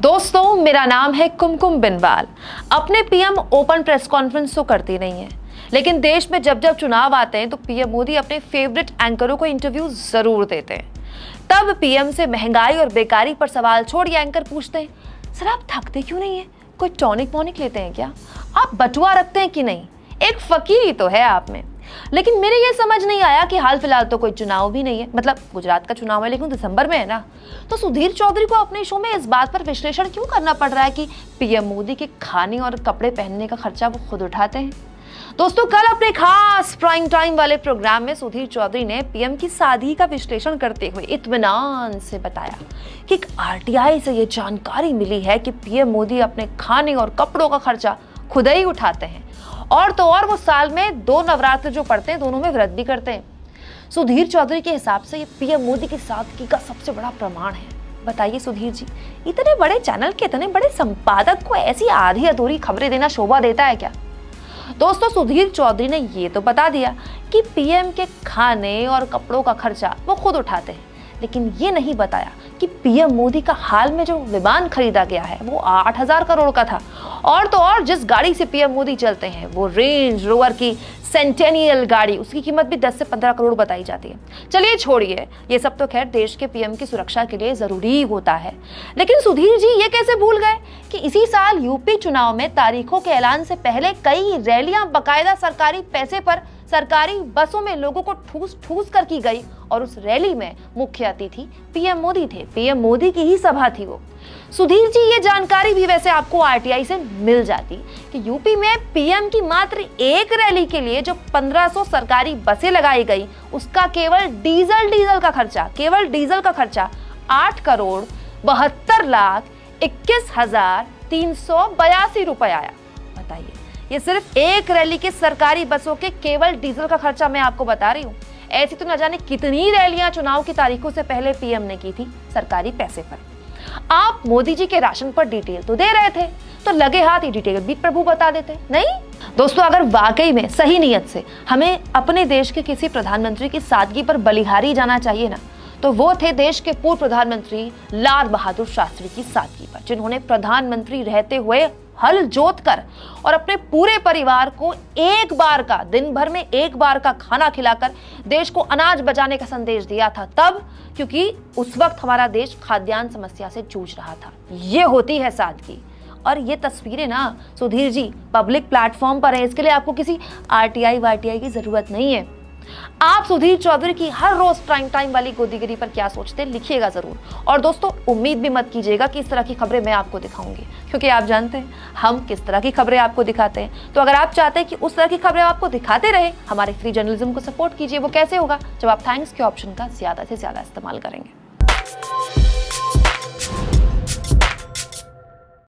दोस्तों, मेरा नाम है कुमकुम बिनवाल। अपने पीएम ओपन प्रेस कॉन्फ्रेंस तो करती नहीं है, लेकिन देश में जब जब चुनाव आते हैं तो पीएम मोदी अपने फेवरेट एंकरों को इंटरव्यू जरूर देते हैं। तब पीएम से महंगाई और बेकारी पर सवाल छोड़ ये एंकर पूछते हैं, सर आप थकते क्यों नहीं है? कोई टॉनिक वॉनिक लेते हैं क्या? आप बटुआ रखते हैं कि नहीं? एक फकीरी तो है आप में। लेकिन मेरे ये समझ नहीं आया कि हाल फिलहाल तो कोई चुनाव भी नहीं है, मतलब गुजरात का चुनाव है लेकिन दिसंबर में है ना, तो सुधीर चौधरी को अपने शो में इस बात पर विश्लेषण क्यों करना पड़ रहा है कि पीएम मोदी के खाने और कपड़े पहनने का खर्चा वो खुद उठाते हैं। दोस्तों, कल अपने खास प्राइम टाइम वाले प्रोग्राम में सुधीर चौधरी ने पीएम की सादगी का विश्लेषण करते हुए इत्मीनान से बताया कि एक आरटीआई से ये जानकारी मिली है कि पीएम मोदी अपने खाने और कपड़ों का खर्चा खुद ही उठाते हैं, और तो और वो साल में 2 नवरात्र जो पड़ते हैं दोनों में व्रत भी करते हैं। सुधीर चौधरी के हिसाब से ये पीएम मोदी की सादगी का सबसे बड़ा प्रमाण है। बताइए सुधीर जी, इतने बड़े चैनल के इतने बड़े संपादक को ऐसी आधी अधूरी खबरें देना शोभा देता है क्या? दोस्तों, सुधीर चौधरी ने ये तो बता दिया कि पीएम के खाने और कपड़ों का खर्चा वो खुद उठाते हैं, लेकिन ये नहीं बताया कि पीएम मोदी का हाल में जो विमान खरीदा गया है वो 8,000 करोड़ का था, और तो और जिस गाड़ी से पीएम मोदी चलते हैं वो रेंज रोवर की सेंटेनियल गाड़ी, उसकी कीमत भी 10 से 15 करोड़ बताई जाती है। चलिए छोड़िए, ये सब तो खैर देश के पीएम की सुरक्षा के लिए जरूरी होता है, लेकिन सुधीर जी ये कैसे भूल गए कि इसी साल यूपी चुनाव में तारीखों के ऐलान से पहले कई रैलियां बकायदा सरकारी पैसे पर सरकारी बसों में लोगों को ठूस ठूस कर की गई, और उस रैली में मुख्य अतिथि पीएम मोदी थे। पीएम मोदी की ही सभा थी वो। सुधीर जी, ये जानकारी भी वैसे आपको आरटीआई से मिल जाती कि यूपी में पीएम की मात्र एक रैली के लिए जो 1500 सरकारी बसें लगाई गई, उसका केवल डीजल का खर्चा 8 करोड़ 72 लाख 21,382 रुपए आया। बताइए, ये सिर्फ एक रैली के सरकारी बसों के केवल डीजल का खर्चा मैं आपको बता रही हूँ। ऐसी तो न जाने कितनी रैलियां चुनाव की तारीखों से पहले पीएम ने की थी सरकारी पैसे पर। आप मोदी जी के राशन पर डिटेल तो दे रहे थे, तो लगे हाथ ये डिटेल भी प्रभु बता देते नहीं। दोस्तों, अगर वाकई में सही नीयत से हमें अपने देश के किसी प्रधानमंत्री की सादगी पर बलिहारी जाना चाहिए ना, तो वो थे देश के पूर्व प्रधानमंत्री लाल बहादुर शास्त्री की सादगी पर, जिन्होंने प्रधानमंत्री रहते हुए हल जोत कर और अपने पूरे परिवार को दिन भर में एक बार का खाना खिलाकर देश को अनाज बचाने का संदेश दिया था। तब, क्योंकि उस वक्त हमारा देश खाद्यान्न समस्या से जूझ रहा था। ये होती है सादगी। और ये तस्वीरें ना सुधीर जी पब्लिक प्लेटफॉर्म पर है, इसके लिए आपको किसी आरटीआई वारटीआई की जरूरत नहीं है। आप सुधीर चौधरी की हर रोज प्राइम टाइम वाली गोदीगिरी पर क्या सोचते हैं, लिखिएगा जरूर। और दोस्तों, उम्मीद भी मत कीजिएगा कि इस तरह की खबरें मैं आपको दिखाऊंगी, क्योंकि आप जानते हैं हम किस तरह की खबरें आपको दिखाते हैं। तो अगर आप चाहते हैं कि उस तरह की खबरें आपको दिखाते रहे, हमारे फ्री जर्नलिज्म को सपोर्ट कीजिए। वो कैसे होगा? जब आप थैंक्स के ऑप्शन का ज्यादा से ज्यादा इस्तेमाल करेंगे।